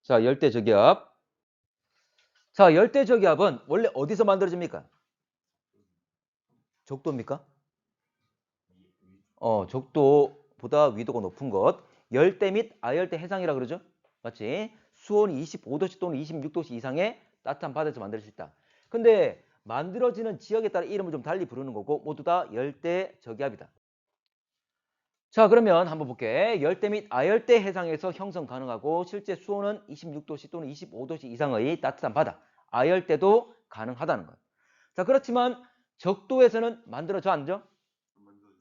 자, 열대저기압. 자, 열대저기압은 원래 어디서 만들어집니까? 적도입니까? 적도보다 위도가 높은 것. 열대 및 아열대 해상이라 그러죠? 맞지? 수온이 25도씨 또는 26도씨 이상의 따뜻한 바다에서 만들 수 있다. 근데 만들어지는 지역에 따라 이름을 좀 달리 부르는 거고 모두 다 열대저기압이다. 자, 그러면 한번 볼게. 열대 및 아열대 해상에서 형성 가능하고 실제 수온은 26도씨 또는 25도씨 이상의 따뜻한 바다. 아열대도 가능하다는 거예요. 자, 그렇지만 적도에서는 만들어져 안 져?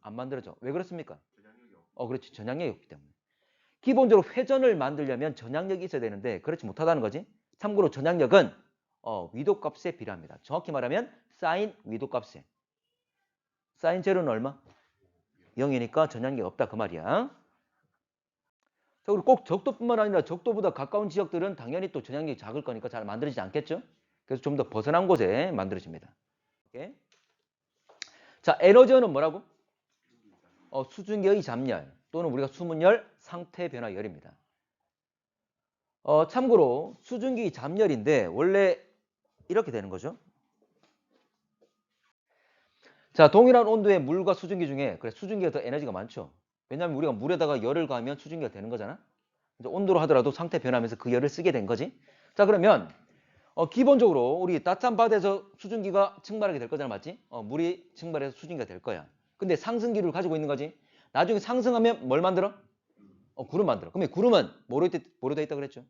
안 만들어져. 왜 그렇습니까? 그렇지. 전향력이 없기 때문에. 기본적으로 회전을 만들려면 전향력이 있어야 되는데 그렇지 못하다는 거지. 참고로 전향력은 위도값에 비례합니다. 정확히 말하면 사인 위도값에. 사인 제로는 얼마? 0이니까 전향력이 없다 그 말이야. 자, 그리고 꼭 적도뿐만 아니라 적도보다 가까운 지역들은 당연히 또 전향력이 작을 거니까 잘 만들어지지 않겠죠? 그래서 좀 더 벗어난 곳에 만들어집니다. 오케이? 자, 에너지원은 뭐라고? 수증기의 잠열 또는 우리가 수문열, 상태 변화 열입니다. 참고로 수증기 잠열인데 원래 이렇게 되는 거죠. 자, 동일한 온도의 물과 수증기 중에 그래 수증기가 더 에너지가 많죠. 왜냐하면 우리가 물에다가 열을 가하면 수증기가 되는 거잖아. 이제 온도로 하더라도 상태 변하면서 그 열을 쓰게 된 거지. 자, 그러면 기본적으로 우리 따뜻한 바다에서 수증기가 증발하게 될 거잖아, 맞지? 물이 증발해서 수증기가 될 거야. 근데 상승기류를 가지고 있는 거지. 나중에 상승하면 뭘 만들어? 구름 만들어. 그러면 구름은 뭐로 돼 있다 그랬죠?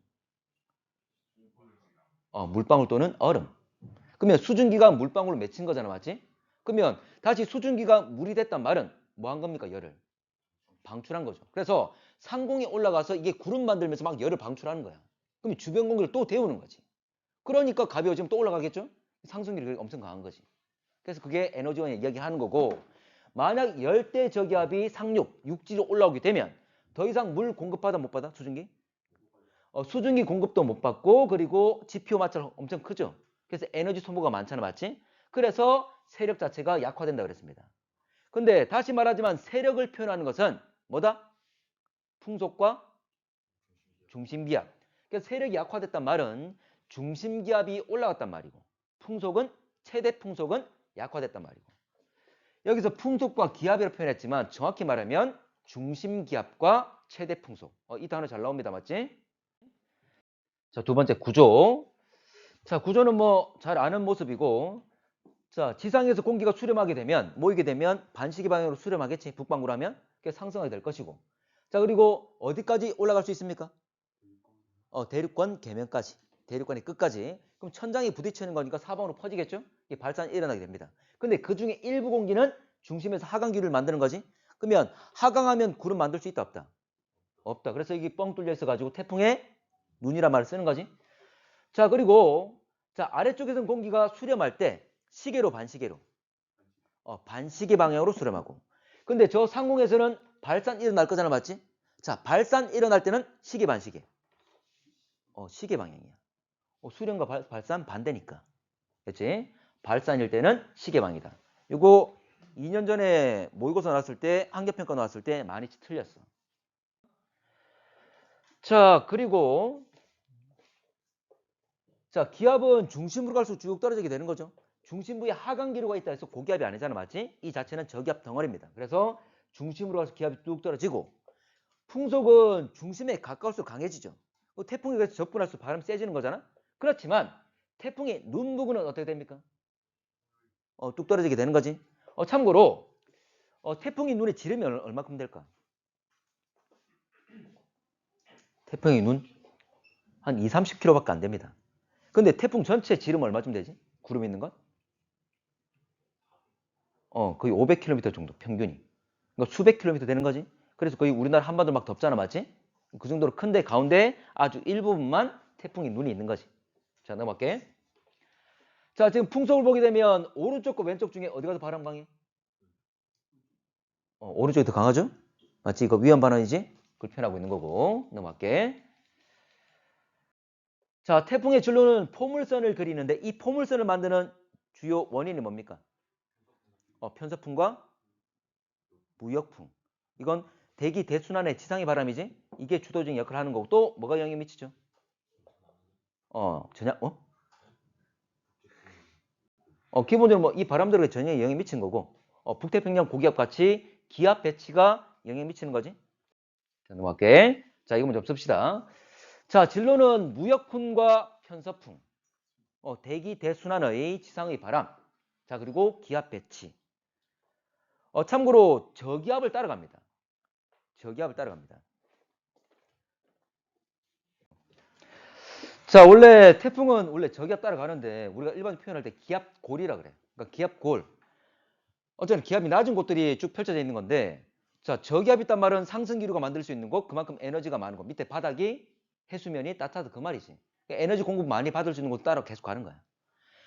물방울 또는 얼음. 그러면 수증기가 물방울을 맺힌 거잖아, 맞지? 그러면 다시 수증기가 물이 됐단 말은 뭐 한 겁니까? 열을 방출한 거죠. 그래서 상공에 올라가서 이게 구름 만들면서 막 열을 방출하는 거야. 그러면 주변 공기를 또 데우는 거지. 그러니까 가벼워지면 또 올라가겠죠? 상승률이 엄청 강한 거지. 그래서 그게 에너지원이 이야기하는 거고, 만약 열대 저기압이 상륙, 육지로 올라오게 되면 더 이상 물 공급받아 못 받아? 수증기? 수증기 공급도 못 받고 그리고 지표 마찰 엄청 크죠. 그래서 에너지 소모가 많잖아, 맞지? 그래서 세력 자체가 약화된다 그랬습니다. 근데 다시 말하지만 세력을 표현하는 것은 뭐다? 풍속과 중심기압. 그래서 세력이 약화됐단 말은 중심기압이 올라갔단 말이고 풍속은 최대 풍속은 약화됐단 말이고 여기서 풍속과 기압이라고 표현했지만 정확히 말하면 중심기압과 최대 풍속. 이 단어 잘 나옵니다, 맞지? 자, 두 번째 구조. 자, 구조는 뭐 잘 아는 모습이고 자, 지상에서 공기가 수렴하게 되면 모이게 되면 반시계 방향으로 수렴하겠지. 북방구로 하면 그게 상승하게 될 것이고 자, 그리고 어디까지 올라갈 수 있습니까? 대륙권 계면까지. 대륙권의 끝까지. 그럼 천장이 부딪히는 거니까 사방으로 퍼지겠죠? 이게 발산이 일어나게 됩니다. 근데 그 중에 일부 공기는 중심에서 하강기를 만드는 거지. 그러면 하강하면 구름 만들 수 있다 없다? 없다. 그래서 이게 뻥 뚫려 있어 가지고 태풍의 눈이란 말을 쓰는 거지. 자, 그리고 자, 아래쪽에서는 공기가 수렴할 때 시계로 반시계로 반시계 방향으로 수렴하고 근데 저 상공에서는 발산 일어날 거잖아, 맞지? 자, 발산 일어날 때는 시계 반시계 시계 방향이야. 수렴과 발산 반대니까. 그렇지? 발산일 때는 시계 방이다. 이거 2년 전에 모의고사 나왔을 때 한계평가 나왔을 때 많이 틀렸어. 자, 그리고 자, 기압은 중심으로 갈수록 쭉 떨어지게 되는 거죠. 중심부에 하강 기류가 있다 해서 고기압이 아니잖아, 맞지? 이 자체는 저기압 덩어리입니다. 그래서 중심으로 가서 기압이 뚝 떨어지고 풍속은 중심에 가까울수록 강해지죠. 태풍이 그래서 접근할수록 바람이 세지는 거잖아. 그렇지만 태풍의 눈 부분은 어떻게 됩니까? 뚝 떨어지게 되는 거지. 참고로 태풍이 눈에 지르면 얼마큼 될까? 태풍의 눈? 한 2, 30km밖에 안 됩니다. 근데 태풍 전체 지르면 얼마쯤 되지? 구름 있는 건? 거의 500km 정도 평균이. 그러니까 수백 킬로미터 되는 거지. 그래서 거의 우리나라 한반도 막 덥잖아, 맞지? 그 정도로 큰데 가운데 아주 일부분만 태풍이 눈이 있는 거지. 자, 넘어갈게. 자, 지금 풍속을 보게 되면 오른쪽과 왼쪽 중에 어디가 더 바람 강해? 오른쪽이 더 강하죠? 맞지? 이거 위험 반환이지? 그걸 표현하고 있는 거고. 넘어갈게. 자, 태풍의 진로는 포물선을 그리는데 이 포물선을 만드는 주요 원인이 뭡니까? 편서풍과 무역풍. 이건 대기 대순환의 지상의 바람이지. 이게 주도적인 역할을 하는 거고 또 뭐가 영향을 미치죠? 기본적으로 뭐 이 바람들에게 전혀 영향이 미친 거고, 북태평양 고기압 같이 기압 배치가 영향 미치는 거지. 자, 넘어갈게. 자, 이거 먼저 씁시다. 자, 진로는 무역풍과 편서풍, 대기 대순환의 지상의 바람, 자, 그리고 기압 배치. 참고로 저기압을 따라갑니다. 저기압을 따라갑니다. 자, 원래 태풍은 원래 저기압 따라가는데 우리가 일반 표현할 때 기압골이라 그래. 그러니까 기압골. 어쨌든 기압이 낮은 곳들이 쭉 펼쳐져 있는 건데, 자, 저기압이 있단 말은 상승 기류가 만들 수 있는 곳, 그만큼 에너지가 많은 곳. 밑에 바닥이 해수면이 따뜻하다 그 말이지. 그러니까 에너지 공급 많이 받을 수 있는 곳 따라 계속 가는 거야.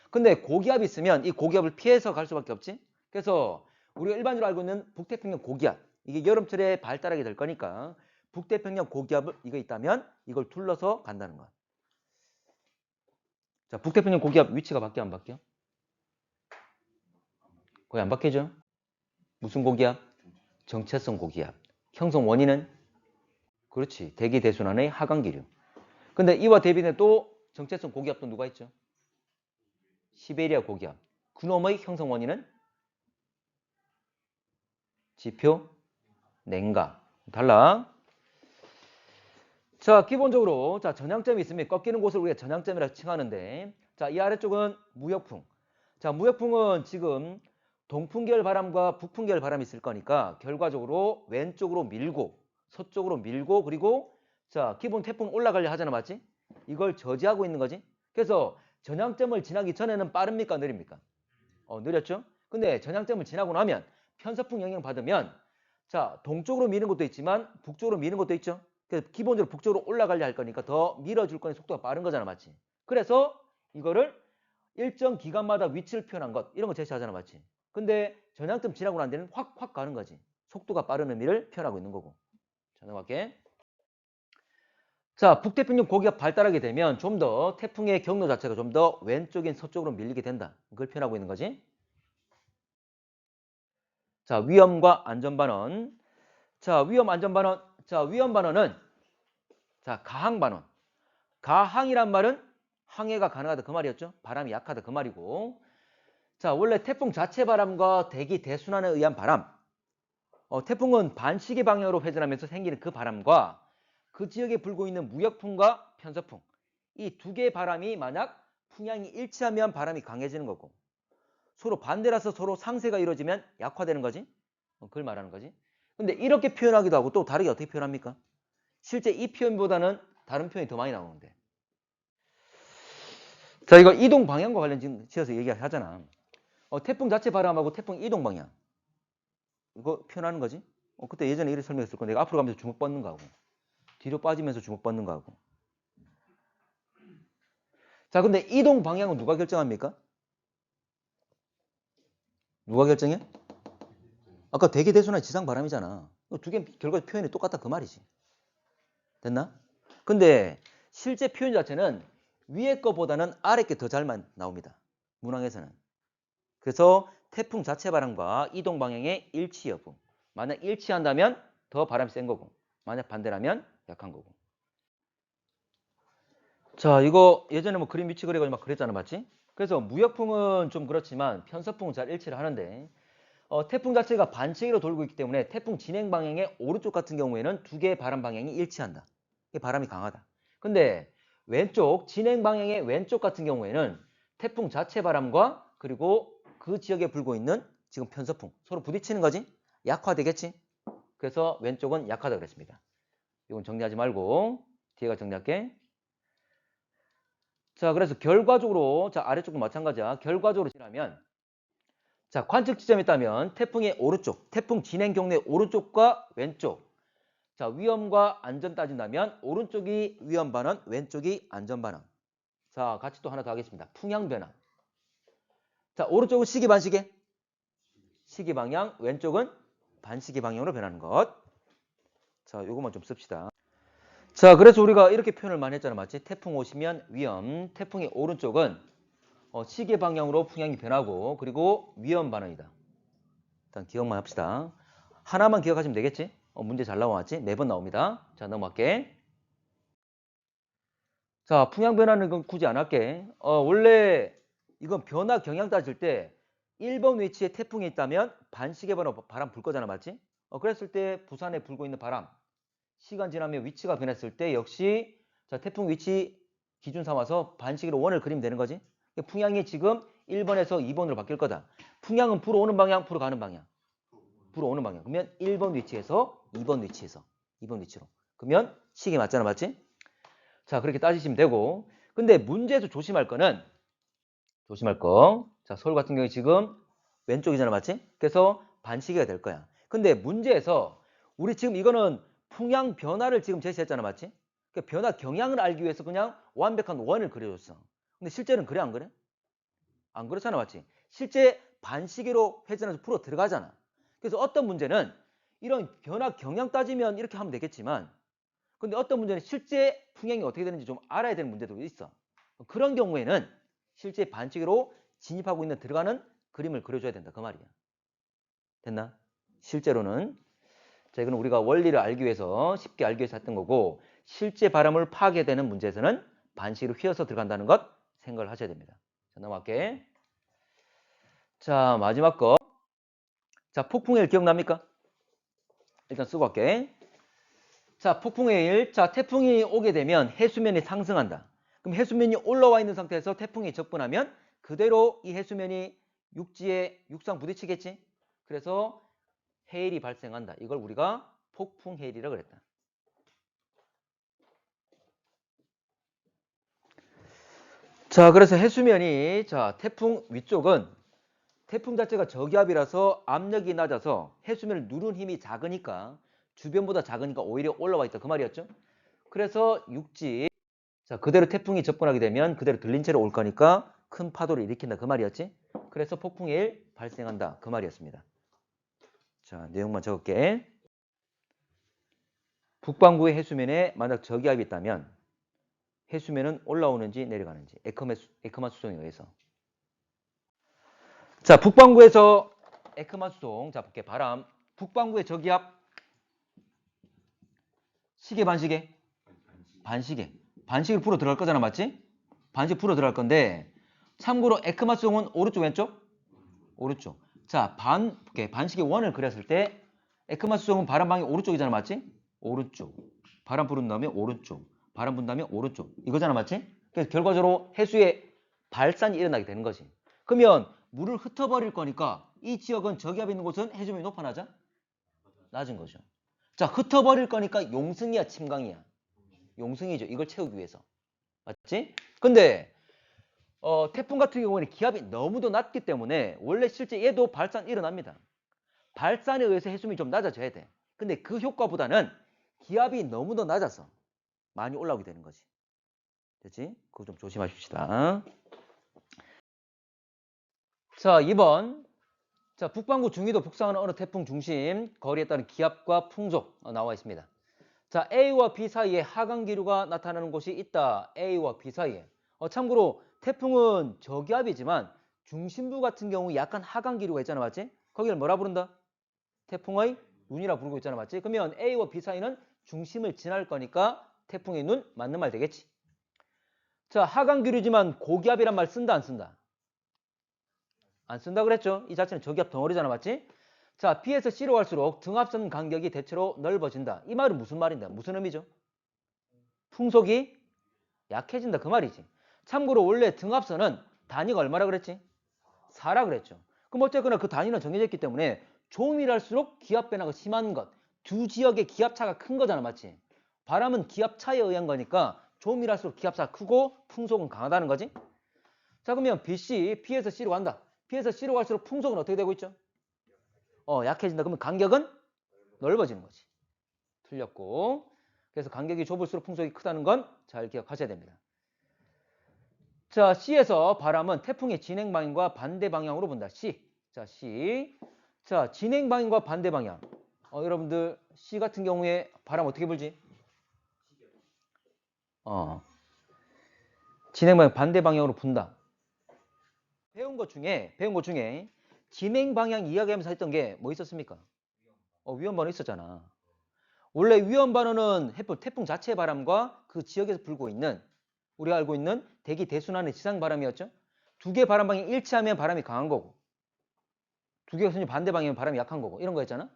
근데 고기압이 있으면 이 고기압을 피해서 갈 수밖에 없지. 그래서 우리가 일반적으로 알고 있는 북태평양 고기압, 이게 여름철에 발달하게 될 거니까 북태평양 고기압을 이거 있다면 이걸 둘러서 간다는 거야. 자, 북태평양 고기압 위치가 바뀌어 안 바뀌어? 거의 안 바뀌죠? 무슨 고기압? 정체성 고기압. 형성 원인은? 그렇지. 대기 대순환의 하강 기류. 근데 이와 대비는 또 정체성 고기압도 누가 있죠? 시베리아 고기압. 그놈의 형성 원인은? 지표, 냉각. 달라. 자, 기본적으로 자, 전향점이 있으면 꺾이는 곳을 우리가 전향점이라고 칭하는데, 자, 이 아래쪽은 무역풍. 자, 무역풍은 지금 동풍계열 바람과 북풍계열 바람이 있을 거니까 결과적으로 왼쪽으로 밀고 서쪽으로 밀고, 그리고 자, 기본 태풍 올라가려 하잖아, 맞지? 이걸 저지하고 있는 거지. 그래서 전향점을 지나기 전에는 빠릅니까, 느립니까? 느렸죠? 근데 전향점을 지나고 나면 편서풍 영향 받으면, 자, 동쪽으로 미는 것도 있지만 북쪽으로 미는 것도 있죠. 그래서 기본적으로 북쪽으로 올라가려 할 거니까 더 밀어줄 거니 속도가 빠른 거잖아, 맞지? 그래서 이거를 일정 기간마다 위치를 표현한 것, 이런 거 제시하잖아, 맞지? 근데 전향점 지나고 난 뒤는 확 가는 거지. 속도가 빠른 의미를 표현하고 있는 거고. 자, 넘어갈게. 자, 북태평양 고기압 발달하게 되면 좀 더 태풍의 경로 자체가 좀 더 왼쪽인 서쪽으로 밀리게 된다. 그걸 표현하고 있는 거지. 자, 위험과 안전반원. 자, 위험 안전반원. 자, 위험 반원은 자, 가항 반원. 가항이란 말은 항해가 가능하다 그 말이었죠. 바람이 약하다 그 말이고. 자, 원래 태풍 자체 바람과 대기 대순환에 의한 바람. 태풍은 반시계 방향으로 회전하면서 생기는 그 바람과 그 지역에 불고 있는 무역풍과 편서풍. 이 두 개의 바람이 만약 풍향이 일치하면 바람이 강해지는 거고, 서로 반대라서 서로 상쇄가 이루어지면 약화되는 거지. 그걸 말하는 거지. 근데 이렇게 표현하기도 하고 또 다르게 어떻게 표현합니까? 실제 이 표현보다는 다른 표현이 더 많이 나오는데. 자, 이거 이동 방향과 관련 지어서 얘기하잖아. 태풍 자체 바람하고 태풍 이동 방향. 이거 표현하는 거지. 그때 예전에 이렇게 설명했을 건데, 앞으로 가면서 주먹 뻗는 거하고 뒤로 빠지면서 주먹 뻗는 거하고. 자, 근데 이동 방향은 누가 결정합니까? 누가 결정해? 아까 대기 대순환 지상 바람이잖아. 두 개 결과 표현이 똑같다 그 말이지. 됐나? 근데 실제 표현 자체는 위에 거보다는 아래 게 더 잘만 나옵니다. 문항에서는. 그래서 태풍 자체 바람과 이동 방향의 일치 여부. 만약 일치한다면 더 바람이 센 거고, 만약 반대라면 약한 거고. 자, 이거 예전에 뭐 그림 위치 그려가지고 막 그랬잖아, 맞지? 그래서 무역풍은 좀 그렇지만 편서풍은 잘 일치를 하는데, 태풍 자체가 반시계로 돌고 있기 때문에 태풍 진행 방향의 오른쪽 같은 경우에는 두 개의 바람 방향이 일치한다. 이게 바람이 강하다. 근데 왼쪽, 진행 방향의 왼쪽 같은 경우에는 태풍 자체 바람과 그리고 그 지역에 불고 있는 지금 편서풍 서로 부딪히는 거지? 약화되겠지? 그래서 왼쪽은 약하다 그랬습니다. 이건 정리하지 말고 뒤에가 정리할게. 자, 그래서 결과적으로, 자, 아래쪽도 마찬가지야. 결과적으로 지나면, 자, 관측 지점에 있다면 태풍의 오른쪽, 태풍 진행 경로의 오른쪽과 왼쪽. 자, 위험과 안전 따진다면 오른쪽이 위험 반응, 왼쪽이 안전 반응. 자, 같이 또 하나 더 하겠습니다. 풍향 변화. 자, 오른쪽은 시계 반시계. 시계 방향, 왼쪽은 반시계 방향으로 변하는 것. 자, 요것만 좀 씁시다. 자, 그래서 우리가 이렇게 표현을 많이 했잖아, 맞지? 태풍 오시면 위험, 태풍의 오른쪽은 시계 방향으로 풍향이 변하고, 그리고 위험 반응이다. 일단 기억만 합시다. 하나만 기억하시면 되겠지? 문제 잘 나왔지? 매번 나옵니다. 자, 넘어갈게. 자, 풍향 변화는 건 굳이 안 할게. 원래 이건 변화 경향 따질 때 1번 위치에 태풍이 있다면 반시계 번호 바람 불 거잖아, 맞지? 그랬을 때 부산에 불고 있는 바람, 시간 지나면 위치가 변했을 때 역시 자, 태풍 위치 기준 삼아서 반시계로 원을 그리면 되는 거지. 풍향이 지금 1번에서 2번으로 바뀔 거다. 풍향은 불어오는 방향, 불어가는 방향. 불어오는 방향. 그러면 1번 위치에서 2번 위치에서 2번 위치로. 그러면 시계 맞잖아, 맞지? 자, 그렇게 따지시면 되고. 근데 문제에서 조심할 거는 조심할 거. 자, 서울 같은 경우에 지금 왼쪽이잖아, 맞지? 그래서 반시계가 될 거야. 근데 문제에서 우리 지금 이거는 풍향 변화를 지금 제시했잖아, 맞지? 그 변화 경향을 알기 위해서 그냥 완벽한 원을 그려줬어. 근데 실제는 그래, 안 그래? 안 그렇잖아, 맞지? 실제 반시계로 회전해서 풀어 들어가잖아. 그래서 어떤 문제는 이런 변화 경향 따지면 이렇게 하면 되겠지만 근데 어떤 문제는 실제 풍향이 어떻게 되는지 좀 알아야 되는 문제도 있어. 그런 경우에는 실제 반시계로 진입하고 있는 들어가는 그림을 그려줘야 된다. 그 말이야. 됐나? 실제로는 자, 이거는 우리가 원리를 알기 위해서 쉽게 알기 위해서 했던 거고 실제 바람을 파괴되는 문제에서는 반시계로 휘어서 들어간다는 것 생각을 하셔야 됩니다. 자, 넘어갈게. 자, 마지막 거. 자, 폭풍의 일 기억납니까? 일단 쓰고 갈게. 자, 폭풍의 일. 자, 태풍이 오게 되면 해수면이 상승한다. 그럼 해수면이 올라와 있는 상태에서 태풍이 접근하면 그대로 이 해수면이 육지에 육상 부딪히겠지? 그래서 해일이 발생한다. 이걸 우리가 폭풍해일이라고 그랬다. 자, 그래서 해수면이 자, 태풍 위쪽은 태풍 자체가 저기압이라서 압력이 낮아서 해수면을 누른 힘이 작으니까 주변보다 작으니까 오히려 올라와 있다. 그 말이었죠? 그래서 육지 자, 그대로 태풍이 접근하게 되면 그대로 들린 채로 올 거니까 큰 파도를 일으킨다. 그 말이었지? 그래서 폭풍의 일 발생한다. 그 말이었습니다. 자, 내용만 적을게. 북반구의 해수면에 만약 저기압이 있다면 해수면은 올라오는지 내려가는지 에크만 수송에 의해서. 자, 북반구에서 에크만 수송. 자, 볼게. 바람. 북반구의 저기압 시계 반시계? 반시계. 반시계를 풀어 들어갈 거잖아. 맞지? 반시계 풀어 들어갈 건데 참고로 에크만 수송은 오른쪽 왼쪽? 오른쪽. 자, 반시계 원을 그렸을 때 에크만 수송은 바람 방이 오른쪽이잖아. 맞지? 오른쪽. 바람 부른 다음에 오른쪽. 바람 분 다음에 오른쪽. 이거잖아. 맞지? 그래서 결과적으로 해수에 발산이 일어나게 되는 거지. 그러면 물을 흩어버릴 거니까 이 지역은 저기압 있는 곳은 해수면이 높아 낮아? 낮은 거죠. 자, 흩어버릴 거니까 용승이야 침강이야? 용승이죠. 이걸 채우기 위해서. 맞지? 근데 태풍 같은 경우에는 기압이 너무도 낮기 때문에 원래 실제 얘도 발산 일어납니다. 발산에 의해서 해수면이 좀 낮아져야 돼. 근데 그 효과보다는 기압이 너무도 낮아서 많이 올라오게 되는 거지. 됐지? 그거 좀 조심하십시다. 자, 2번. 자, 북반구 중위도 북상하는 어느 태풍 중심 거리에 따른 기압과 풍속 나와 있습니다. 자, A와 B 사이에 하강 기류가 나타나는 곳이 있다. A와 B 사이에. 참고로 태풍은 저기압이지만 중심부 같은 경우 약간 하강 기류가 있잖아. 맞지? 거기를 뭐라 부른다? 태풍의 눈이라 부르고 있잖아. 맞지? 그러면 A와 B 사이는 중심을 지날 거니까 태풍의 눈 맞는 말 되겠지. 자, 하강 기류지만 고기압이란 말 쓴다 안 쓴다? 안 쓴다 그랬죠? 이 자체는 저기압 덩어리잖아. 맞지? 자, B에서 C로 갈수록 등압선 간격이 대체로 넓어진다. 이 말은 무슨 말인데? 무슨 의미죠? 풍속이 약해진다. 그 말이지. 참고로 원래 등압선은 단위가 얼마라 그랬지? 4라 그랬죠. 그럼 어쨌거나 그 단위는 정해져 있기 때문에 조밀할수록 기압 변화가 심한 것. 두 지역의 기압차가 큰 거잖아. 맞지? 바람은 기압차에 의한 거니까 조밀할수록 기압차가 크고 풍속은 강하다는 거지. 자, 그러면 BC, B에서 C로 간다. B에서 C로 갈수록 풍속은 어떻게 되고 있죠? 약해진다. 그러면 간격은 넓어지는 거지. 틀렸고. 그래서 간격이 좁을수록 풍속이 크다는 건 잘 기억하셔야 됩니다. 자, C에서 바람은 태풍의 진행 방향과 반대 방향으로 분다. C. 자, C. 자, 진행 방향과 반대 방향. 여러분들 C 같은 경우에 바람 어떻게 불지? 진행 방향 반대 방향으로 분다. 배운 것 중에 진행 방향 이야기하면서 했던 게 뭐 있었습니까? 위험반응 있었잖아. 원래 위험반응은 태풍 자체의 바람과 그 지역에서 불고 있는 우리가 알고 있는 대기 대순환의 지상바람이었죠. 두 개 바람방이 일치하면 바람이 강한 거고 두 개가 순위 반대 방향이면 바람이 약한 거고 이런 거였잖아.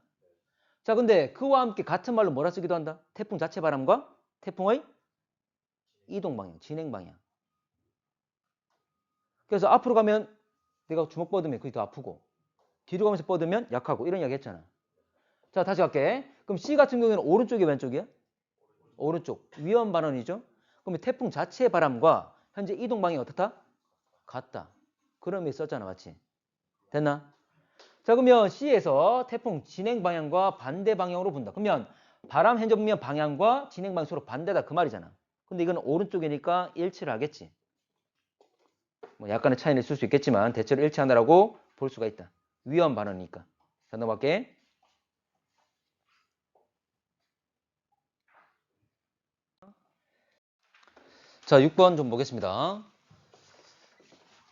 자, 근데 그와 함께 같은 말로 뭐라 쓰기도 한다? 태풍 자체 바람과 태풍의 이동 방향, 진행 방향. 그래서 앞으로 가면 내가 주먹 뻗으면 그게 더 아프고 뒤로 가면서 뻗으면 약하고 이런 이야기 했잖아. 자, 다시 갈게. 그럼 C 같은 경우에는 오른쪽이 왼쪽이야? 오른쪽. 위험 반원이죠. 그러면 태풍 자체의 바람과 현재 이동 방향이 어떻다? 같다. 그런 의미 썼잖아. 맞지? 됐나? 자, 그러면 C에서 태풍 진행 방향과 반대 방향으로 분다. 그러면 바람 현재 보면 방향과 진행 방향 서로 반대다 그 말이잖아. 근데 이건 오른쪽이니까 일치를 하겠지. 뭐 약간의 차이는 있을 수 있겠지만 대체로 일치한다라고 볼 수가 있다. 위험 반원이니까. 자, 넘어갈게. 자, 6번 좀 보겠습니다.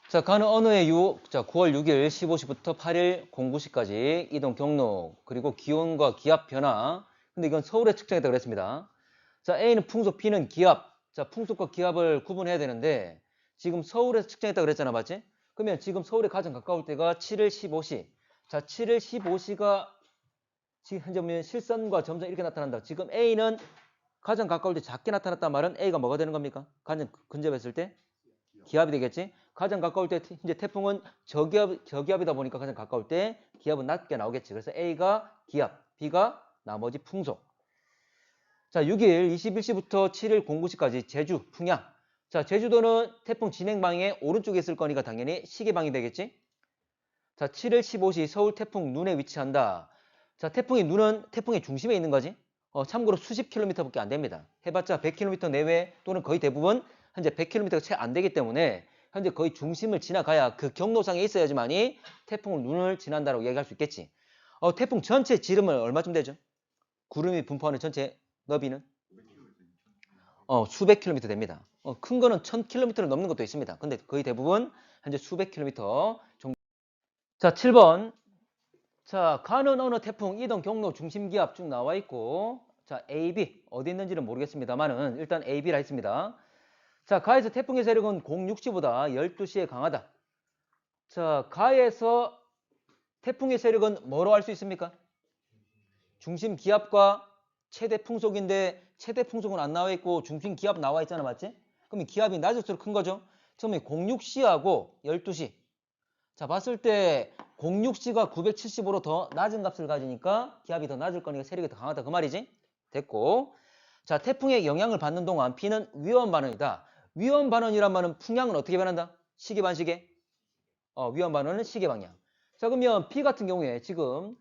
자, 가는 언어의 유혹. 자, 9월 6일 15시부터 8일 09시까지 이동 경로 그리고 기온과 기압 변화. 근데 이건 서울에 측정했다고 그랬습니다. 자, A는 풍속, B는 기압. 자, 풍속과 기압을 구분해야 되는데 지금 서울에서 측정했다고 그랬잖아. 맞지? 그러면 지금 서울에 가장 가까울 때가 7일 15시. 자, 7일 15시가 지금 현재 보면 실선과 점선 이렇게 나타난다. 지금 A는 가장 가까울 때 작게 나타났단 말은 A가 뭐가 되는 겁니까? 가장 근접했을 때 기압이 되겠지? 가장 가까울 때 이제 태풍은 저기압이다 보니까 가장 가까울 때 기압은 낮게 나오겠지. 그래서 A가 기압, B가 나머지 풍속. 자, 6일 21시부터 7일 09시까지 제주, 풍양. 자, 제주도는 태풍 진행 방향의 오른쪽에 있을 거니까 당연히 시계방이 되겠지? 자, 7일 15시 서울 태풍 눈에 위치한다. 자, 태풍의 눈은 태풍의 중심에 있는 거지. 참고로 수십 킬로미터밖에 안 됩니다. 해봤자 100km 내외 또는 거의 대부분 현재 100km가 채 안 되기 때문에 현재 거의 중심을 지나가야 그 경로상에 있어야지만이 태풍은 눈을 지난다라고 얘기할 수 있겠지. 태풍 전체 지름은 얼마쯤 되죠? 구름이 분포하는 전체 너비는? 수백 킬로미터 됩니다. 큰 거는 1000km를 넘는 것도 있습니다. 근데 거의 대부분 현재 수백 킬로미터 정도. 자, 7번. 자, 가는 어느 태풍 이동 경로 중심 기압 쭉 나와 있고, 자, A, B 어디 있는지는 모르겠습니다만은 일단 A, B라 했습니다. 자, 가에서 태풍의 세력은 06시보다 12시에 강하다. 자, 가에서 태풍의 세력은 뭐로 알 수 있습니까? 중심 기압과 최대 풍속인데 최대 풍속은 안 나와 있고 중심 기압 나와 있잖아, 맞지? 그럼 기압이 낮을수록 큰 거죠. 처음에 06시하고 12시. 자, 봤을 때 06C가 975로 더 낮은 값을 가지니까 기압이 더 낮을 거니까 세력이 더 강하다 그 말이지. 됐고. 자, 태풍의 영향을 받는 동안 B는 위험 반원이다. 위험 반원이란 말은 풍향은 어떻게 변한다? 시계 반시계. 위험 반원은 시계 방향. 자, 그러면 B 같은 경우에 지금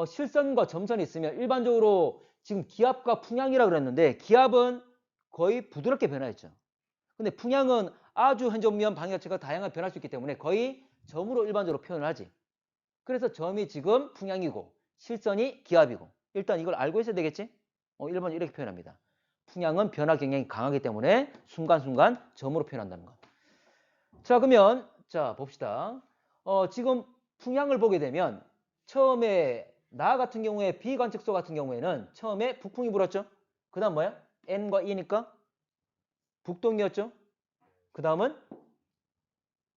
실선과 점선이 있으면 일반적으로 지금 기압과 풍향이라 그랬는데 기압은 거의 부드럽게 변화했죠. 근데 풍향은 아주 현재 보면 방향 자체가 다양하게 변할 수 있기 때문에 거의 점으로 일반적으로 표현을 하지. 그래서 점이 지금 풍향이고 실선이 기압이고 일단 이걸 알고 있어야 되겠지? 1번 이렇게 표현합니다. 풍향은 변화 경향이 강하기 때문에 순간순간 점으로 표현한다는 것. 자, 그러면 자 봅시다. 지금 풍향을 보게 되면 처음에 나 같은 경우에 B 관측소 같은 경우에는 처음에 북풍이 불었죠. 그 다음 뭐야? N과 E니까 북동이었죠. 그 다음은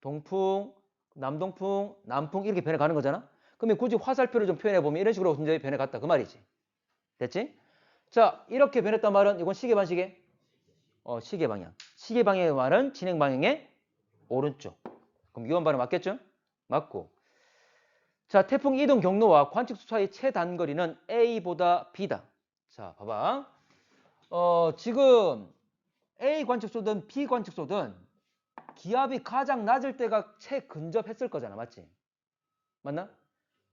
동풍, 남동풍, 남풍 이렇게 변해가는 거잖아. 그러면 굳이 화살표를 좀 표현해보면 이런 식으로 굉장히 변해갔다 그 말이지. 됐지? 자, 이렇게 변했단 말은 이건 시계 반시계? 시계 방향. 시계 방향의 말은 진행 방향의 오른쪽. 그럼 유언 발음 맞겠죠? 맞고. 자, 태풍 이동 경로와 관측소 사이 최단거리는 A보다 B다. 자, 봐봐. 지금 A 관측소든 B 관측소든 기압이 가장 낮을 때가 최근접했을 거잖아. 맞지? 맞나?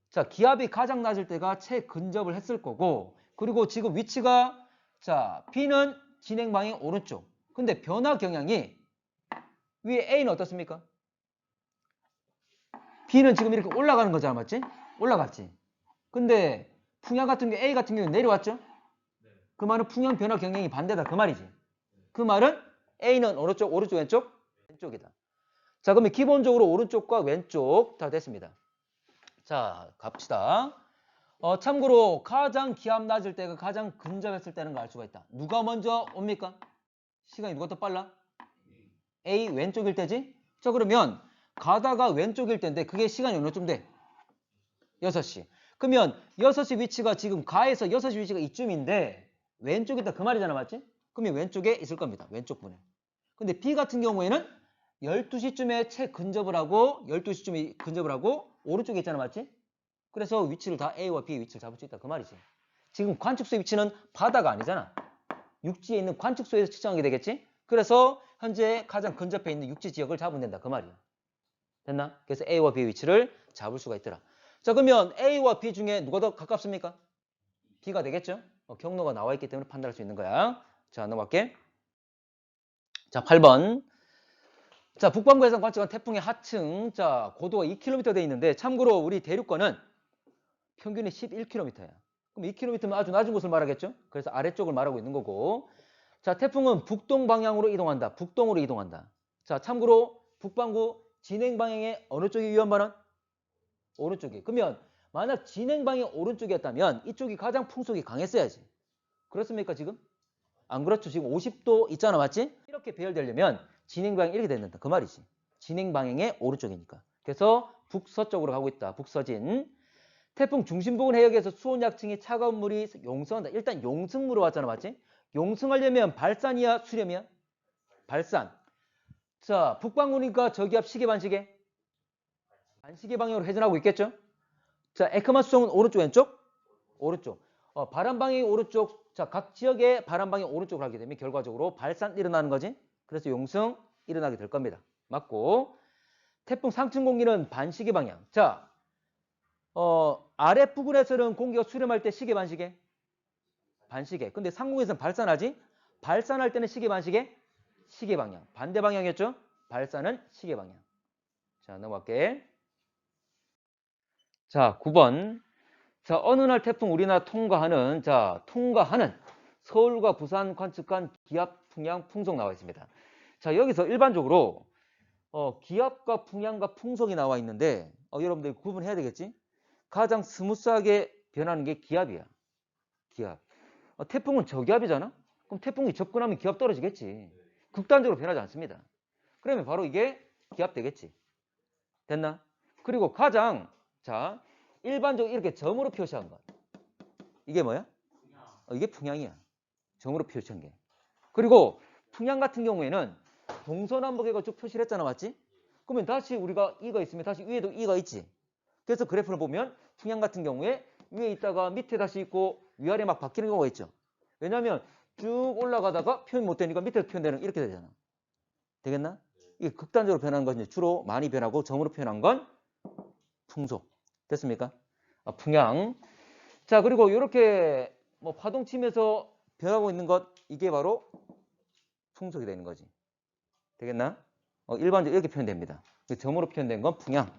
자, 기압이 가장 낮을 때가 최근접을 했을 거고 그리고 지금 위치가 자, B는 진행 방향 오른쪽. 근데 변화 경향이 위에 A는 어떻습니까? B는 지금 이렇게 올라가는 거잖아. 맞지? 올라갔지. 근데 풍향 같은 경우 A 같은 경우는 내려왔죠? 그 말은 풍향 변화 경향이 반대다. 그 말이지. 그 말은 A는 오른쪽, 오른쪽, 왼쪽? 왼쪽이다. 자, 그러면 기본적으로 오른쪽과 왼쪽 다 됐습니다. 자, 갑시다. 참고로 가장 기압 낮을 때가 가장 근접했을 때는 걸 알 수가 있다. 누가 먼저 옵니까? 시간이 누가 더 빨라? A 왼쪽일 때지? 자, 그러면 가다가 왼쪽일 때인데 그게 시간이 어느쯤 돼? 6시. 그러면 6시 위치가 지금 가에서 6시 위치가 이쯤인데 왼쪽에 있다 그 말이잖아, 맞지? 그러면 왼쪽에 있을 겁니다. 왼쪽 분에. 근데 B 같은 경우에는 12시쯤에 채 근접을 하고 12시쯤에 근접을 하고 오른쪽에 있잖아, 맞지? 그래서 위치를 다 A와 B의 위치를 잡을 수 있다 그 말이지. 지금 관측소의 위치는 바다가 아니잖아. 육지에 있는 관측소에서 측정하게 되겠지? 그래서 현재 가장 근접해 있는 육지 지역을 잡으면 된다 그 말이야. 됐나? 그래서 A와 B의 위치를 잡을 수가 있더라. 자, 그러면 A와 B 중에 누가 더 가깝습니까? B가 되겠죠? 경로가 나와 있기 때문에 판단할 수 있는 거야. 자, 넘어갈게. 자, 8번. 자, 북반구에서 관측한 태풍의 하층. 자, 고도가 2km 돼 있는데 참고로 우리 대륙권은 평균이 11km야. 그럼 2km면 아주 낮은 곳을 말하겠죠? 그래서 아래쪽을 말하고 있는 거고. 자, 태풍은 북동 방향으로 이동한다. 북동으로 이동한다. 자, 참고로 북반구 진행 방향의 어느 쪽이 위험 반원? 오른쪽이. 그러면 만약 진행 방향이 오른쪽이었다면 이쪽이 가장 풍속이 강했어야지. 그렇습니까, 지금? 안 그렇죠. 지금 50도 있잖아, 맞지? 이렇게 배열되려면 진행 방향이 이렇게 된다. 그 말이지. 진행 방향의 오른쪽이니까. 그래서 북서쪽으로 가고 있다. 북서진. 태풍 중심 부근 해역에서 수온 약층이 차가운 물이 용성한다. 일단 용승물로 왔잖아, 맞지? 용승하려면 발산이야, 수렴이야? 발산. 자, 북반구니까 저기압 시계 반시계? 반시계 방향으로 회전하고 있겠죠? 자, 에크마 수송은 오른쪽 왼쪽? 오른쪽. 바람 방향이 오른쪽. 자, 각 지역의 바람 방향이 오른쪽으로 하게 되면 결과적으로 발산 일어나는 거지. 그래서 용승 일어나게 될 겁니다. 맞고. 태풍 상층 공기는 반시계 방향. 자, 아래 부근에서는 공기가 수렴할 때 시계 반시계? 반시계. 근데 상공에서는 발산하지? 발산할 때는 시계 반시계? 시계 방향. 반대 방향이었죠? 발산은 시계 방향. 자, 넘어갈게. 자, 9번. 자, 어느 날 태풍 우리나라 통과하는, 자, 통과하는 서울과 부산 관측한 기압, 풍향, 풍속 나와 있습니다. 자, 여기서 일반적으로, 기압과 풍향과 풍속이 나와 있는데, 여러분들 구분해야 되겠지? 가장 스무스하게 변하는 게 기압이야. 기압. 태풍은 저기압이잖아? 그럼 태풍이 접근하면 기압 떨어지겠지. 극단적으로 변하지 않습니다. 그러면 바로 이게 기압 되겠지. 됐나? 그리고 가장, 자, 일반적으로 이렇게 점으로 표시한 것. 이게 뭐야? 이게 풍향이야. 점으로 표시한 게. 그리고 풍향 같은 경우에는 동서남북에가 쭉 표시를 했잖아, 맞지? 그러면 다시 우리가 이가 있으면 다시 위에도 이가 있지. 그래서 그래프를 보면 풍향 같은 경우에 위에 있다가 밑에 다시 있고 위아래 막 바뀌는 경우가 있죠. 왜냐하면 쭉 올라가다가 표현 못 되니까 밑에서 표현되는 이렇게 되잖아. 되겠나? 이게 극단적으로 변하는 것이 주로 많이 변하고 점으로 표현한 건 풍속. 됐습니까? 풍향. 자, 그리고 이렇게 뭐 파동 치면서 변하고 있는 것 이게 바로 풍속이 되는 거지. 되겠나? 일반적으로 이렇게 표현됩니다. 점으로 표현된 건 풍향.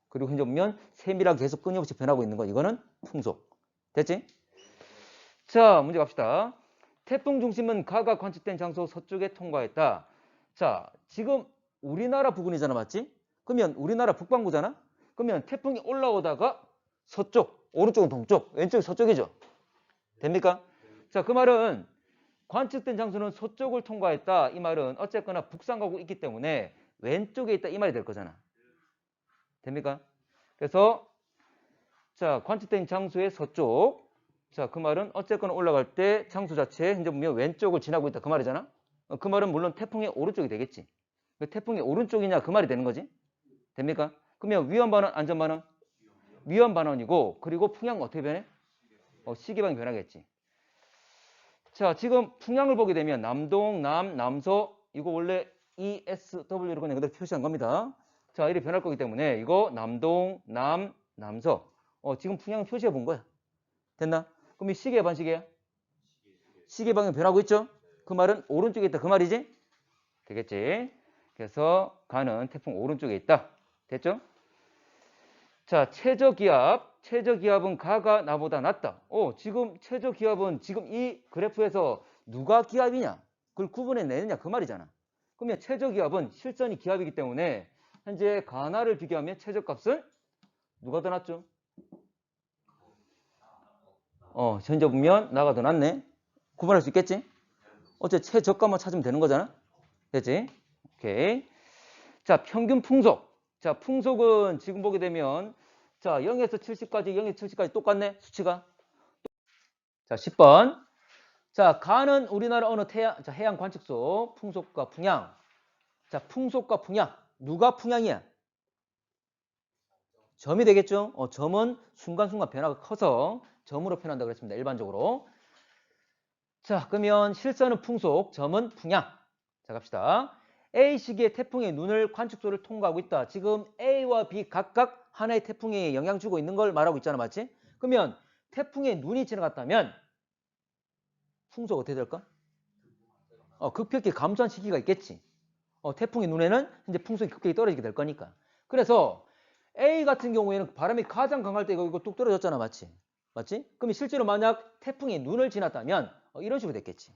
그리고 현재 보면 세밀하게 계속 끊임없이 변하고 있는 것 이거는 풍속. 됐지? 자, 문제 갑시다. 태풍 중심은 가가 관측된 장소 서쪽에 통과했다. 자, 지금 우리나라 부근이잖아, 맞지? 그러면 우리나라 북반구잖아? 그러면 태풍이 올라오다가 서쪽, 오른쪽은 동쪽, 왼쪽이 서쪽이죠? 됩니까? 자, 그 말은 관측된 장소는 서쪽을 통과했다. 이 말은 어쨌거나 북상 가고 있기 때문에 왼쪽에 있다. 이 말이 될 거잖아. 됩니까? 그래서 자, 관측된 장소의 서쪽. 자, 그 말은 어쨌거나 올라갈 때 장소 자체에 현재 보면 왼쪽을 지나고 있다. 그 말이잖아. 그 말은 물론 태풍의 오른쪽이 되겠지. 태풍이 오른쪽이냐 그 말이 되는 거지. 됩니까? 그러면 위험 반원, 안전 반원? 위험 반원이고 그리고 풍향 어떻게 변해? 시계방이 변하겠지. 자, 지금 풍향을 보게 되면 남동, 남, 남서 이거 원래 ESW로 그냥 그대로 표시한 겁니다. 자, 이렇게 변할 거기 때문에 이거 남동, 남, 남서 지금 풍향 표시해 본 거야. 됐나? 그럼 이 시계 반시계야? 시계 방향 변하고 있죠? 그 말은 오른쪽에 있다. 그 말이지? 되겠지? 그래서 가는 태풍 오른쪽에 있다. 됐죠? 자, 최저기압은 가가 나보다 낮다. 지금 최저기압은 지금 이 그래프에서 누가 기압이냐? 그걸 구분해 내느냐? 그 말이잖아. 그러면 최저기압은 실선이 기압이기 때문에 현재 가나를 비교하면 최저값은 누가 더 낮죠? 현재 보면 나가 더 낫네. 구분할 수 있겠지? 어째 최저값만 찾으면 되는 거잖아. 됐지? 오케이. 자, 평균 풍속. 자, 풍속은 지금 보게 되면 자, 0에서 70까지, 0에서 70까지 똑같네, 수치가. 자, 10번. 자, 가는 우리나라 어느 해양 관측소 풍속과 풍향. 자, 풍속과 풍향. 누가 풍향이야? 점이 되겠죠? 점은 순간순간 변화가 커서 점으로 표현한다고 그랬습니다. 일반적으로. 자, 그러면 실선은 풍속, 점은 풍향. 자, 갑시다. A 시기의 태풍의 눈을 관측소를 통과하고 있다. 지금 A와 B 각각 하나의 태풍에 영향 주고 있는 걸 말하고 있잖아, 맞지? 그러면 태풍의 눈이 지나갔다면 풍속 어떻게 될까? 급격히 감소한 시기가 있겠지. 태풍의 눈에는 현재 풍속이 급격히 떨어지게 될 거니까. 그래서 A 같은 경우에는 바람이 가장 강할 때 이거 뚝 떨어졌잖아, 맞지? 맞지? 그럼 실제로 만약 태풍이 눈을 지났다면 이런 식으로 됐겠지.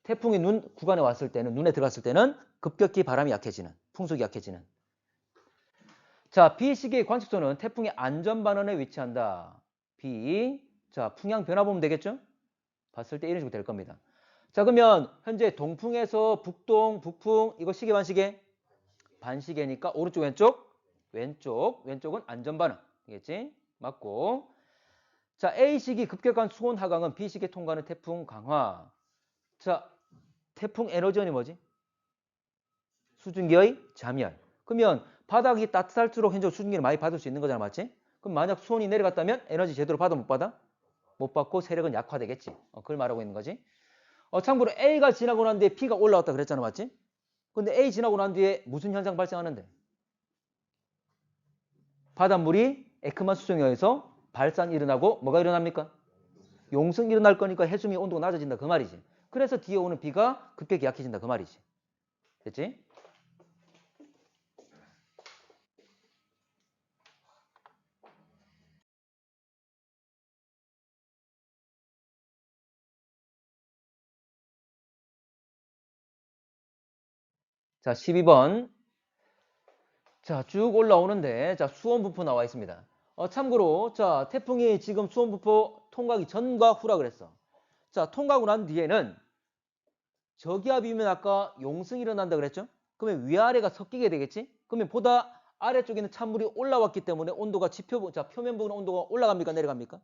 태풍이 눈 구간에 왔을 때는, 눈에 들어갔을 때는 급격히 바람이 약해지는, 풍속이 약해지는. 자, B 시기의 관측소는 태풍의 안전반원에 위치한다. B. 자, 풍향 변화 보면 되겠죠? 봤을 때 이런 식으로 될 겁니다. 자, 그러면 현재 동풍에서 북동, 북풍, 이거 시계 반시계? 반시계니까 오른쪽, 왼쪽? 왼쪽. 왼쪽은 안전반원. 되겠지? 맞고. 자, A 시기 급격한 수온 하강은 B 시기에 통과하는 태풍 강화. 자, 태풍 에너지원이 뭐지? 수증기의 잠열. 그러면 바닥이 따뜻할수록 현재 수증기를 많이 받을 수 있는 거잖아, 맞지? 그럼 만약 수온이 내려갔다면 에너지 제대로 받아 못 받아? 못 받고 세력은 약화되겠지. 그걸 말하고 있는 거지. 참고로 A가 지나고 난 뒤에 B가 올라왔다 그랬잖아, 맞지? 근데 A 지나고 난 뒤에 무슨 현상 발생하는데? 바닷물이 에크만 수정에 의해서 발산이 일어나고 뭐가 일어납니까? 용승이 일어날 거니까 해수면 온도가 낮아진다 그 말이지. 그래서 뒤에 오는 비가 급격히 약해진다 그 말이지. 됐지? 자, 12번. 자, 쭉 올라오는데, 자, 수온분포 나와 있습니다. 참고로, 자, 태풍이 지금 수온분포 통과하기 전과 후라 그랬어. 자, 통과하고 난 뒤에는 저기압이면 아까 용승이 일어난다 그랬죠? 그러면 위아래가 섞이게 되겠지? 그러면 보다 아래쪽에는 찬물이 올라왔기 때문에 온도가 자, 표면 부분 온도가 올라갑니까? 내려갑니까?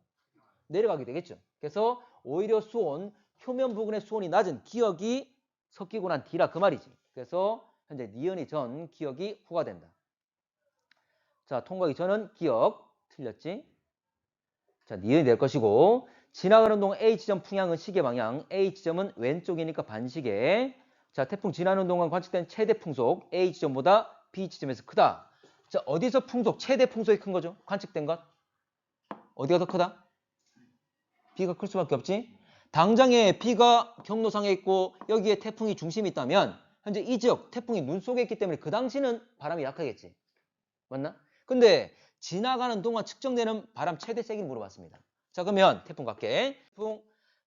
내려가게 되겠죠. 그래서 오히려 수온, 표면 부분의 수온이 낮은 기역이 섞이고 난 뒤라 그 말이지. 그래서 현재 니은이 전, 기역이 후가 된다. 자, 통과하기 전은 기역 틀렸지? 자, 니은이 될 것이고 지나가는 동안 H지점 풍향은 시계 방향, H지점은 왼쪽이니까 반시계. 자, 태풍 지나는 동안 관측된 최대 풍속 H지점보다 B지점에서 크다. 자, 어디서 풍속, 최대 풍속이 큰 거죠? 관측된 것? 어디가 더 크다? B가 클 수밖에 없지? 당장에 B가 경로상에 있고 여기에 태풍이 중심이 있다면 현재 이 지역 태풍이 눈 속에 있기 때문에 그 당시는 바람이 약하겠지. 맞나? 근데 지나가는 동안 측정되는 바람 최대 세기를 물어봤습니다. 자, 그러면 태풍 갈게. 태풍.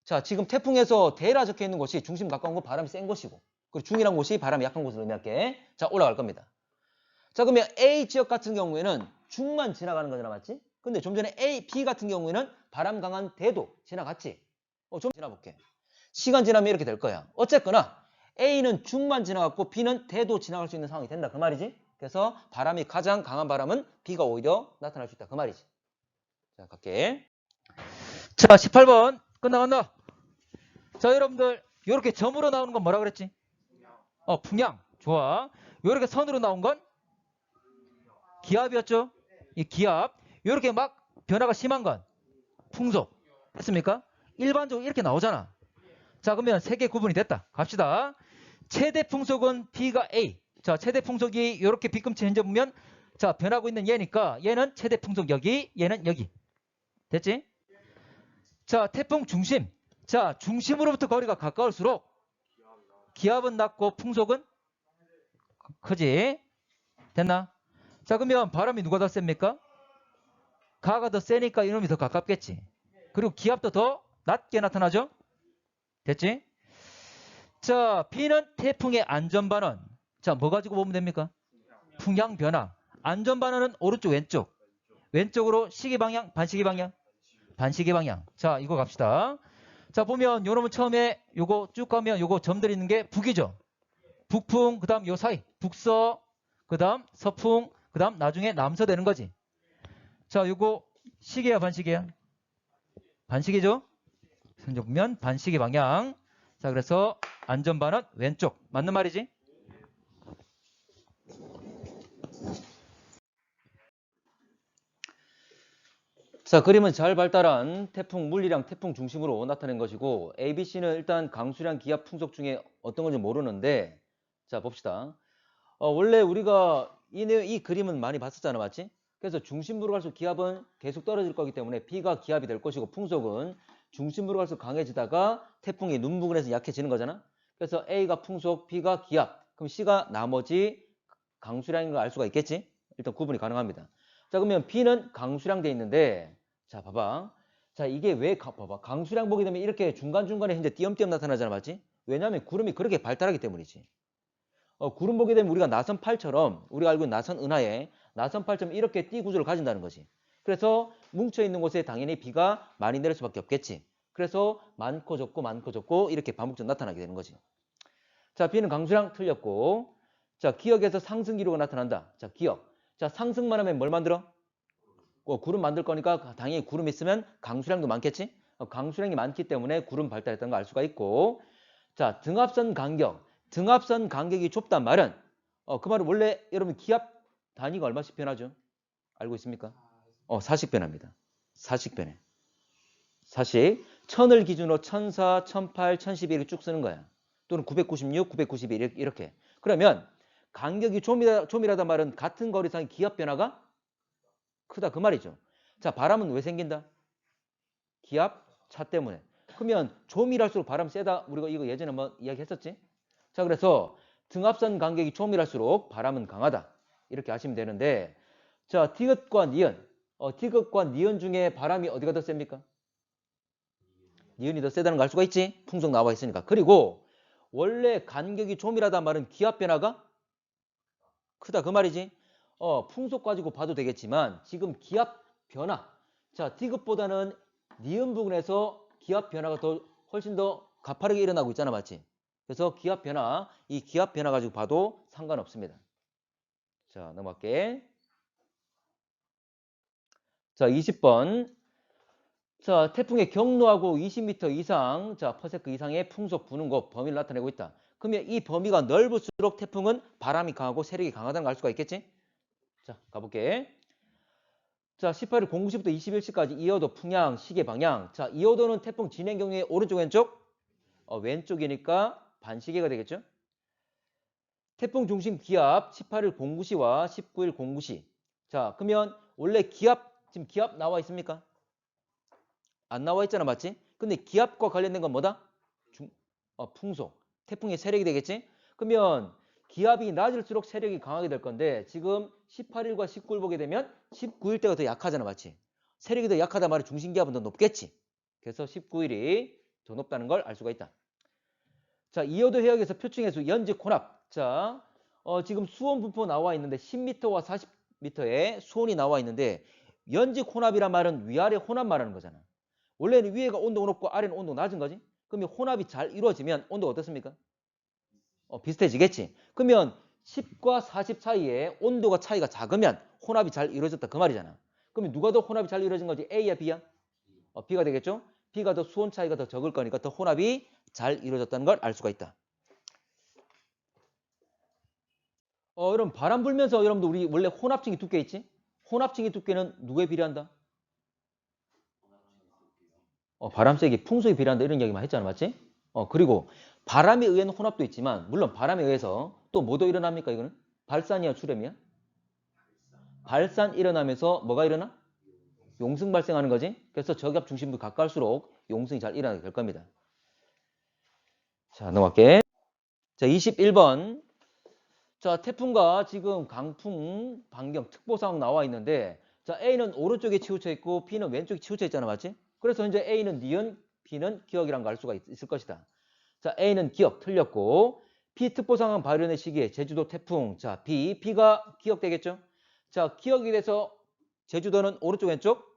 자, 지금 태풍에서 대라 적혀 있는 곳이 중심 가까운 곳 바람이 센 곳이고, 그리고 중이란 곳이 바람이 약한 곳을 의미할게. 자, 올라갈 겁니다. 자, 그러면 A 지역 같은 경우에는 중만 지나가는 거잖아, 맞지? 근데 좀 전에 A, B 같은 경우에는 바람 강한 대도 지나갔지? 좀 지나볼게. 시간 지나면 이렇게 될 거야. 어쨌거나 A는 중만 지나갔고 B는 대도 지나갈 수 있는 상황이 된다. 그 말이지? 그래서 바람이 가장 강한 바람은 B가 오히려 나타날 수 있다. 그 말이지. 자, 갈게. 자, 18번 끝나간다. 자, 여러분들 이렇게 점으로 나오는 건 뭐라 그랬지? 풍향. 좋아. 이렇게 선으로 나온 건 기압이었죠? 이 기압. 이렇게 막 변화가 심한 건 풍속. 됐습니까? 일반적으로 이렇게 나오잖아. 자, 그러면 세 개 구분이 됐다. 갑시다. 최대 풍속은 B가 A. 자, 최대 풍속이 이렇게 B꿈치 현재 보면 자, 변하고 있는 얘니까 얘는 최대 풍속 여기, 얘는 여기. 됐지? 자, 태풍 중심. 자, 중심으로부터 거리가 가까울수록 기압은 낮고 풍속은 크지? 됐나? 자, 그러면 바람이 누가 더 셉니까? 가가 더 세니까 이놈이 더 가깝겠지. 그리고 기압도 더 낮게 나타나죠? 됐지? 자, B는 태풍의 안전반원. 자, 뭐 가지고 보면 됩니까? 풍향 변화. 안전반원은 오른쪽, 왼쪽. 왼쪽으로 시계 방향, 반시계 방향? 반시계 방향. 자, 이거 갑시다. 자, 보면 요놈은 처음에 요거 쭉 가면 요거 점들 있는 게 북이죠? 북풍, 그 다음 요 사이. 북서, 그 다음 서풍, 그 다음 나중에 남서 되는 거지. 자, 요거 시계야, 반시계야? 반시계죠? 성적 보면 반시계 방향. 자, 그래서 안전반은 왼쪽. 맞는 말이지? 자, 그림은 잘 발달한 태풍 물리량 태풍 중심으로 나타낸 것이고 ABC는 일단 강수량 기압 풍속 중에 어떤 건지 모르는데 자, 봅시다. 원래 우리가 이 그림은 많이 봤었잖아, 맞지? 그래서 중심부로 갈수록 기압은 계속 떨어질 거기 때문에 B가 기압이 될 것이고 풍속은 중심부로 갈수록 강해지다가 태풍이 눈 부근에서 약해지는 거잖아. 그래서 A가 풍속, B가 기압, 그럼 C가 나머지 강수량인 걸 알 수가 있겠지? 일단 구분이 가능합니다. 자, 그러면 B는 강수량 돼 있는데 자, 봐봐. 자, 이게 왜 봐봐. 강수량 보게 되면 이렇게 중간중간에 이제 띄엄띄엄 나타나잖아, 맞지? 왜냐하면 구름이 그렇게 발달하기 때문이지. 구름 보게 되면 우리가 나선팔처럼 우리가 알고 있는 나선 은하에 나선팔처럼 이렇게 띠 구조를 가진다는 거지. 그래서 뭉쳐있는 곳에 당연히 비가 많이 내릴 수밖에 없겠지. 그래서 많고 적고 많고 적고 이렇게 반복적으로 나타나게 되는 거지. 자, B는 강수량 틀렸고 자, 기역에서 상승 기류가 나타난다. 자, 기역. 자, 상승만 하면 뭘 만들어? 구름 만들 거니까 당연히 구름 있으면 강수량도 많겠지? 강수량이 많기 때문에 구름 발달했다는 걸 알 수가 있고 자, 등압선 간격. 등압선 간격이 좁단 말은 그 말은 원래 여러분 기압 단위가 얼마씩 변하죠? 알고 있습니까? 사씩 변합니다. 사씩 변해. 사씩. 1000을 기준으로 1004, 1008, 1012 이렇게 쭉 쓰는 거야. 또는 996, 991 이렇게. 그러면 간격이 좀이라단 말은 같은 거리상의 기압 변화가 크다 그 말이죠. 자, 바람은 왜 생긴다? 기압 차 때문에. 그러면 좀이랄수록 바람 세다. 우리가 이거 예전에 한번 이야기했었지? 자, 그래서 등압선 간격이 좀이랄수록 바람은 강하다. 이렇게 아시면 되는데 자, 디귿과 니은. 디귿과 니은 중에 바람이 어디가 더 셉니까? 니은이 더 세다는 걸 알 수가 있지? 풍속 나와 있으니까. 그리고 원래 간격이 좀이라단 말은 기압 변화가 크다 그 말이지. 풍속 가지고 봐도 되겠지만 지금 기압 변화. 자, 디귿보다는 니은 부분에서 기압 변화가 더 훨씬 더 가파르게 일어나고 있잖아, 맞지? 그래서 기압 변화, 이 기압 변화 가지고 봐도 상관없습니다. 자, 넘어갈게. 자, 20번. 자, 태풍의 경로하고 20m 이상, 자, 퍼세크 이상의 풍속 부는 곳 범위를 나타내고 있다. 그러면 이 범위가 넓을수록 태풍은 바람이 강하고 세력이 강하다는 걸 알 수가 있겠지? 자, 가볼게. 자, 18일 09시부터 21시까지 이어도 풍향, 시계 방향. 자, 이어도는 태풍 진행 경로의 오른쪽, 왼쪽? 왼쪽이니까 반시계가 되겠죠? 태풍 중심 기압 18일 09시와 19일 09시. 자, 그러면 원래 기압, 지금 기압 나와 있습니까? 안 나와 있잖아, 맞지? 근데 기압과 관련된 건 뭐다? 풍속. 태풍의 세력이 되겠지? 그러면 기압이 낮을수록 세력이 강하게 될 건데 지금 18일과 19일 보게 되면 19일 때가 더 약하잖아, 맞지? 세력이 더 약하다 말은 중심기압은 더 높겠지? 그래서 19일이 더 높다는 걸 알 수가 있다. 자, 이어도 해역에서 표층해수 연직 혼합. 자, 지금 수온 분포 나와 있는데 10m와 40m에 수온이 나와 있는데 연직 혼합이란 말은 위아래 혼합 말하는 거잖아. 원래는 위에가 온도가 높고 아래는 온도가 낮은 거지. 그러면 혼합이 잘 이루어지면 온도가 어떻습니까? 비슷해지겠지. 그러면 10과 40 사이에 온도가 차이가 작으면 혼합이 잘 이루어졌다 그 말이잖아. 그러면 누가 더 혼합이 잘 이루어진 거지? A야 B야? B가 되겠죠? B가 더 수온 차이가 더 적을 거니까 더 혼합이 잘 이루어졌다는 걸 알 수가 있다. 여러분 바람 불면서 여러분들 우리 원래 혼합층이 두께 있지? 혼합층의 두께는 누구에 비례한다? 바람 세기, 풍속에 비례한다 이런 이야기만 했잖아, 맞지? 그리고 바람에 의한 혼합도 있지만 물론 바람에 의해서 또 뭐도 일어납니까 이거는? 발산이야 출현이야? 발산 일어나면서 뭐가 일어나? 용승 발생하는 거지. 그래서 저기압 중심부 가까울수록 용승이 잘 일어나게 될 겁니다. 자, 넘어갈게. 자, 21번. 자, 태풍과 지금 강풍 반경 특보 상황 나와 있는데 자, A는 오른쪽에 치우쳐 있고 B는 왼쪽에 치우쳐 있잖아, 맞지? 그래서 이제 A는 니은, B는 기억이란 걸 알 수가 있을 것이다. 자, A는 기억 틀렸고 B 특보 상황 발현의 시기에 제주도 태풍. 자, B가 기억되겠죠? 자, 기억이 돼서 제주도는 오른쪽 왼쪽?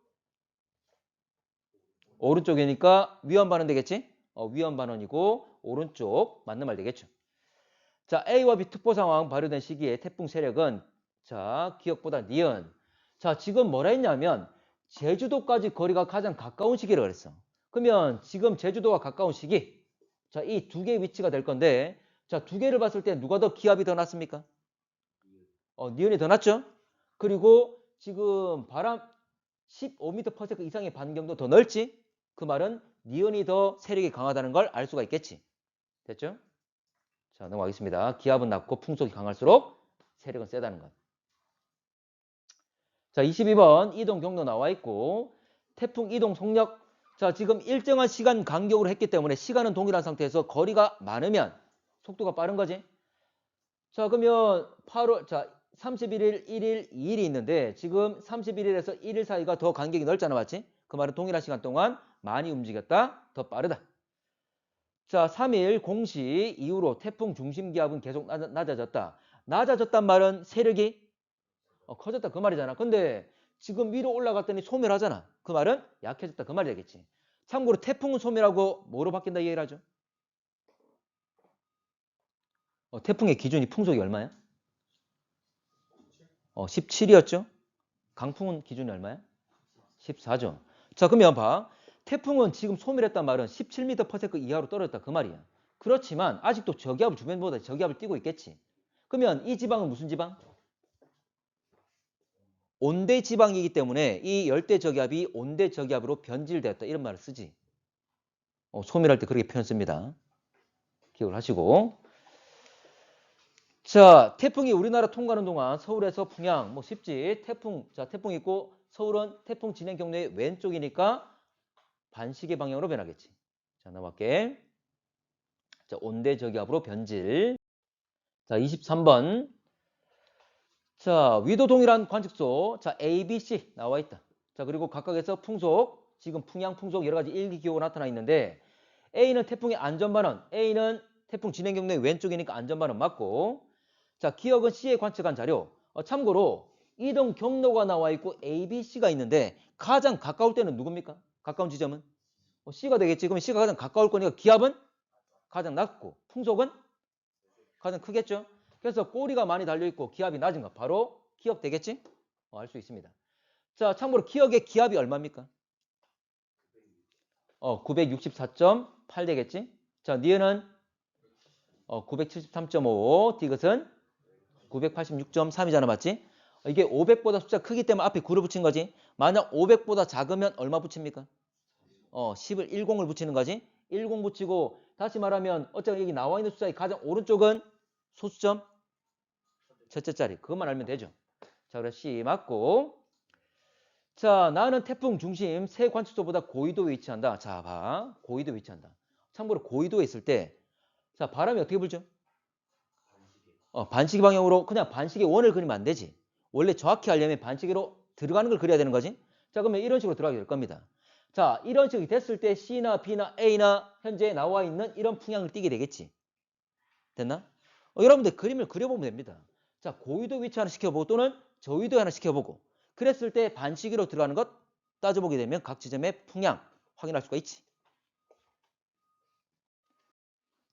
오른쪽이니까 위험 반원 되겠지? 위험 반원이고 오른쪽 맞는 말 되겠죠? 자, A와 B 특보 상황 발효된 시기에 태풍 세력은 자, 기억보다 니은. 자, 지금 뭐라 했냐면 제주도까지 거리가 가장 가까운 시기를 그랬어. 그러면 지금 제주도와 가까운 시기. 자, 이 두 개의 위치가 될 건데 자, 두 개를 봤을 때 누가 더 기압이 더 낮습니까? 니은이 더 낮죠? 그리고 지금 바람 15m/s 이상의 반경도 더 넓지? 그 말은 니은이 더 세력이 강하다는 걸 알 수가 있겠지. 됐죠? 자, 넘어가겠습니다. 기압은 낮고 풍속이 강할수록 세력은 세다는 것. 자, 22번 이동 경로 나와 있고 태풍 이동 속력. 자, 지금 일정한 시간 간격으로 했기 때문에 시간은 동일한 상태에서 거리가 많으면 속도가 빠른 거지. 자, 그러면 8월 자 31일, 1일, 2일이 있는데 지금 31일에서 1일 사이가 더 간격이 넓잖아, 맞지? 그 말은 동일한 시간 동안 많이 움직였다, 더 빠르다. 자, 3일 공시 이후로 태풍 중심 기압은 계속 낮아졌다. 낮아졌단 말은 세력이 커졌다 그 말이잖아. 근데 지금 위로 올라갔더니 소멸하잖아. 그 말은 약해졌다 그 말이 되겠지. 참고로 태풍은 소멸하고 뭐로 바뀐다 이 얘기를 하죠? 태풍의 기준이 풍속이 얼마야? 17이었죠? 강풍은 기준이 얼마야? 14죠. 자, 그러면 봐. 태풍은 지금 소멸했단 말은 17m/s 이하로 떨어졌다 그 말이야. 그렇지만 아직도 저기압을 주변보다 저기압을 띄고 있겠지. 그러면 이 지방은 무슨 지방? 온대 지방이기 때문에 이 열대 저기압이 온대 저기압으로 변질되었다 이런 말을 쓰지. 소멸할 때 그렇게 표현 씁니다. 기억을 하시고. 자, 태풍이 우리나라 통과하는 동안 서울에서 풍양 뭐 쉽지. 태풍 있고 서울은 태풍 진행 경로의 왼쪽이니까 반시계 방향으로 변하겠지. 자, 넘어갈게. 자, 온대 저기압으로 변질. 자, 23번. 자, 위도 동일한 관측소. 자, A, B, C 나와 있다. 자, 그리고 각각에서 풍속, 지금 풍향, 풍속 여러 가지 일기기호가 나타나 있는데 A는 태풍의 안전반원, A는 태풍 진행 경로의 왼쪽이니까 안전반원 맞고. 자, 기억은 C에 관측한 자료. 참고로 이동 경로가 나와 있고 A, B, C가 있는데 가장 가까울 때는 누굽니까? 가까운 지점은? C가 되겠지. 그러면 C가 가장 가까울 거니까 기압은 가장 낮고 풍속은 가장 크겠죠. 그래서 꼬리가 많이 달려있고 기압이 낮은 거 바로 기억 되겠지? 알 수 있습니다. 자, 참고로 기억의 기압이 얼마입니까? 964.8 되겠지? 자, 니은은 973.5, 디귿은 986.3이잖아, 맞지? 이게 500보다 숫자 크기 때문에 앞에 9를 붙인 거지. 만약 500보다 작으면 얼마 붙입니까? 10을 10을 붙이는 거지. 10 붙이고 다시 말하면 어차피 여기 나와 있는 숫자의 가장 오른쪽은 소수점 첫째 자리. 그것만 알면 되죠. 자, 그래서 C 맞고. 자, 나는 태풍 중심 세 관측소보다 고위도에 위치한다. 자, 봐. 고위도에 위치한다. 참고로 고위도에 있을 때 자, 바람이 어떻게 불죠? 반시계 방향으로 그냥 반시계 원을 그리면 안 되지. 원래 정확히 하려면 반시계로 들어가는 걸 그려야 되는 거지. 자, 그러면 이런 식으로 들어가게 될 겁니다. 자, 이런 식이 됐을 때 C나 B나 A나 현재 나와 있는 이런 풍향을 띠게 되겠지. 됐나? 여러분들 그림을 그려보면 됩니다. 자, 고위도 위치 하나 시켜보고 또는 저위도 하나 시켜보고 그랬을 때 반시계로 들어가는 것 따져보게 되면 각 지점의 풍향 확인할 수가 있지.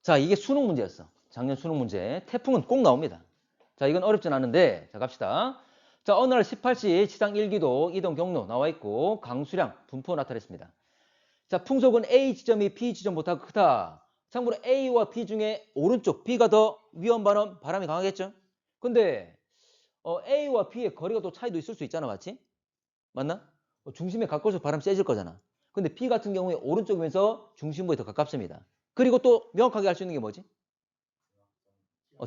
자, 이게 수능 문제였어. 작년 수능 문제. 태풍은 꼭 나옵니다. 자, 이건 어렵진 않은데 자, 갑시다. 자, 어느 날 18시 지상 1기도 이동 경로 나와 있고 강수량 분포 나타냈습니다. 자, 풍속은 A 지점이 B 지점보다 크다. 참고로 A와 B 중에 오른쪽 B가 더 위험 반원 바람이 강하겠죠? 근데 A와 B의 거리가 또 차이도 있을 수 있잖아, 맞지? 맞나? 중심에 가까울수록 바람 세질 거잖아. 근데 B 같은 경우에 오른쪽이면서 중심부에 더 가깝습니다. 그리고 또 명확하게 알 수 있는 게 뭐지?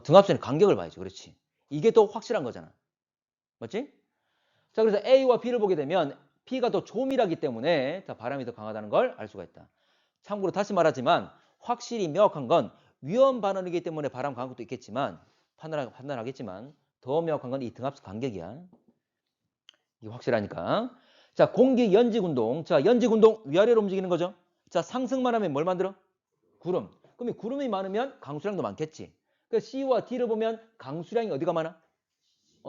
등압선의 간격을 봐야지. 그렇지. 이게 더 확실한 거잖아. 맞지? 자, 그래서 A와 B를 보게 되면 B가 더 조밀하기 때문에 바람이 더 강하다는 걸 알 수가 있다. 참고로 다시 말하지만 확실히 명확한 건 위험 반원이기 때문에 바람 강한 것도 있겠지만 판단하겠지만 더 명확한 건 이 등압선 간격이야. 이게 확실하니까. 자, 공기 연직운동. 자, 연직운동 위아래로 움직이는 거죠. 자, 상승만 하면 뭘 만들어? 구름. 그럼 구름이 많으면 강수량도 많겠지. 그래서 C와 D를 보면 강수량이 어디가 많아?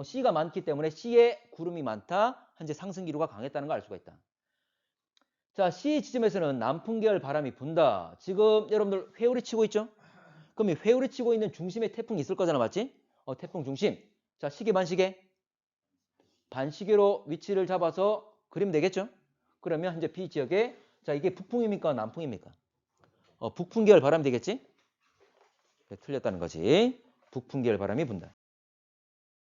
C가 많기 때문에 C에 구름이 많다. 현재 상승 기류가 강했다는 걸 알 수가 있다. 자, C 지점에서는 남풍계열 바람이 분다. 지금 여러분들 회오리 치고 있죠? 그럼 이 회오리 치고 있는 중심에 태풍이 있을 거잖아, 맞지? 태풍 중심. 자, 시계 반시계. 반시계로 위치를 잡아서 그리면 되겠죠? 그러면 현재 B 지역에 자, 이게 북풍입니까? 남풍입니까? 북풍계열 바람이 되겠지? 네, 틀렸다는 거지. 북풍계열 바람이 분다.